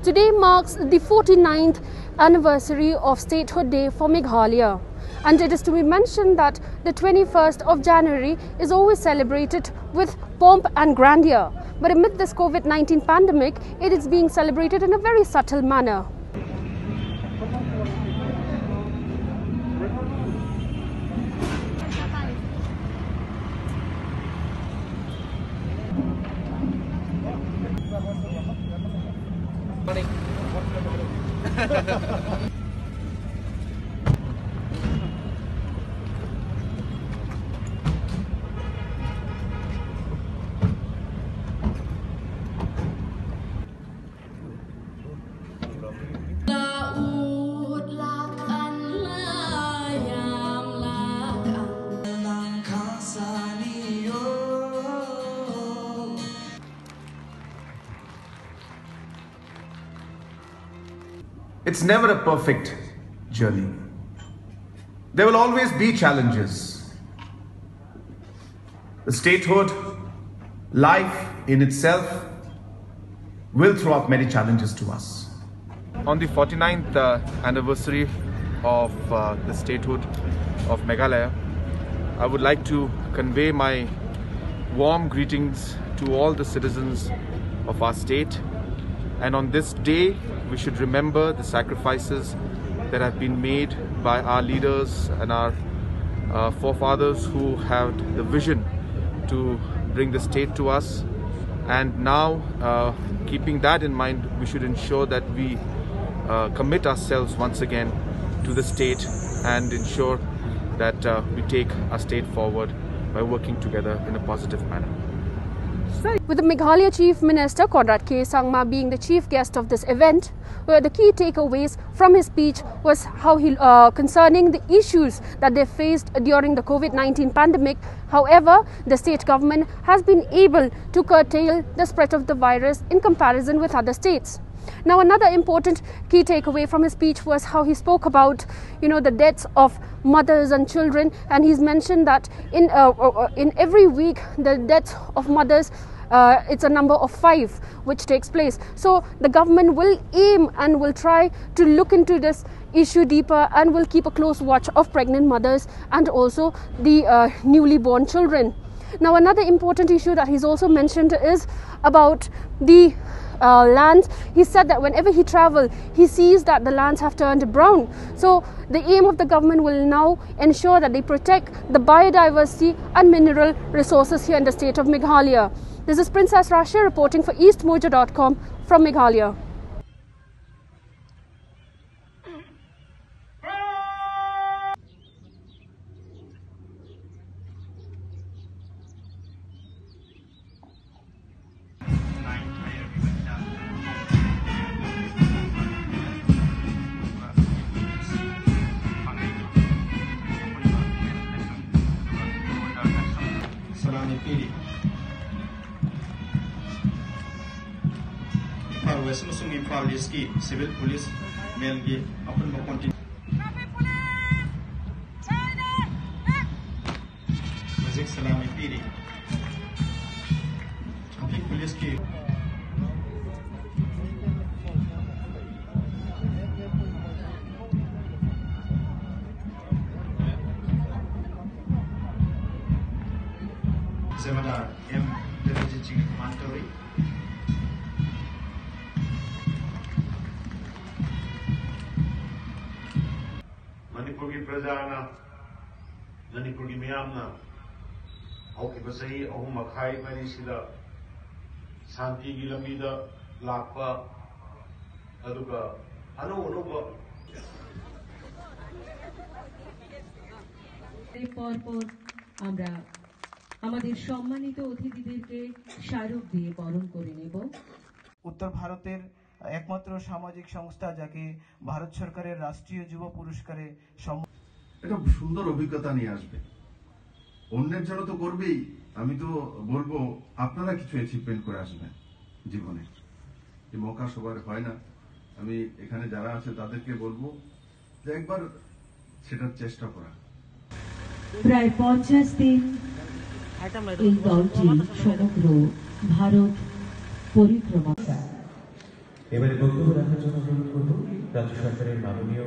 Today marks the 49th anniversary of Statehood Day for Meghalaya. And it is to be mentioned that the 21st of January is always celebrated with pomp and grandeur. But amid this COVID-19 pandemic, it is being celebrated in a very subtle manner. It's never a perfect journey. There will always be challenges. The statehood, life in itself, will throw up many challenges to us. On the 49th anniversary of the statehood of Meghalaya, I would like to convey my warm greetings to all the citizens of our state. And on this day, we should remember the sacrifices that have been made by our leaders and our forefathers who had the vision to bring the state to us. And now, keeping that in mind, we should ensure that we commit ourselves once again to the state and ensure that we take our state forward by working together in a positive manner. With the Meghalaya Chief Minister Conrad K. Sangma being the chief guest of this event, where the key takeaways from his speech was how he concerning the issues that they faced during the COVID-19 pandemic. However, the state government has been able to curtail the spread of the virus in comparison with other states. Now, another important key takeaway from his speech was how he spoke about, the deaths of mothers and children, and he's mentioned that in every week the deaths of mothers, it's a number of 5 which takes place. So the government will aim and will try to look into this issue deeper and will keep a close watch of pregnant mothers and also the newly born children. Now, another important issue that he's also mentioned is about the lands. He said that whenever he travels, he sees that the lands have turned brown. So the aim of the government will now ensure that they protect the biodiversity and mineral resources here in the state of Meghalaya. This is Princess Rasha reporting for EastMojo.com from Meghalaya. West Muslim Police Civil Police Melgi upon the continue. Music Salami Piri. Traffic Police Key. Seminar M. Deputy Commander. Manipuri Prajana, Manipuri Miyamna, Okibasahi, Ohumakai, Manisida, Santi Gilamida, Lakpa, Aduga, Anuba. পরপর আমরা আমাদের সম্মানিত অতিথিদেরকে স্মারক দিয়ে বরণ করে নেব। উত্তর ভারতের একমাত্র সামাজিক সংস্থা যাকে ভারত সরকারের রাষ্ট্রীয় যুব পুরস্কারে এটা সুন্দর অভিজ্ঞতা নিয়ে আসবে। অন্যের জন্য তো করবেই, আমি তো বলবো আপনারা কিছু অ্যাচিভমেন্ট করে আসবেন জীবনে। এই মৌকা সবার হয় না। আমি এখানে যারা আছে তাদেরকে বলবো যে একবার সেটার চেষ্টা করা। প্রায় 50 দিন এই দলটি সমগ্র ভারত পরিক্রমা এবারে বক্তব্য রাখার জন্য অনুরোধ করব রাজ্য সরকারের মাননীয়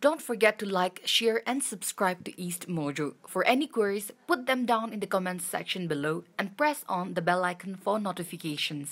Don't forget to like, share and subscribe to East Mojo. For any queries, put them down in the comments section below and press on the bell icon for notifications.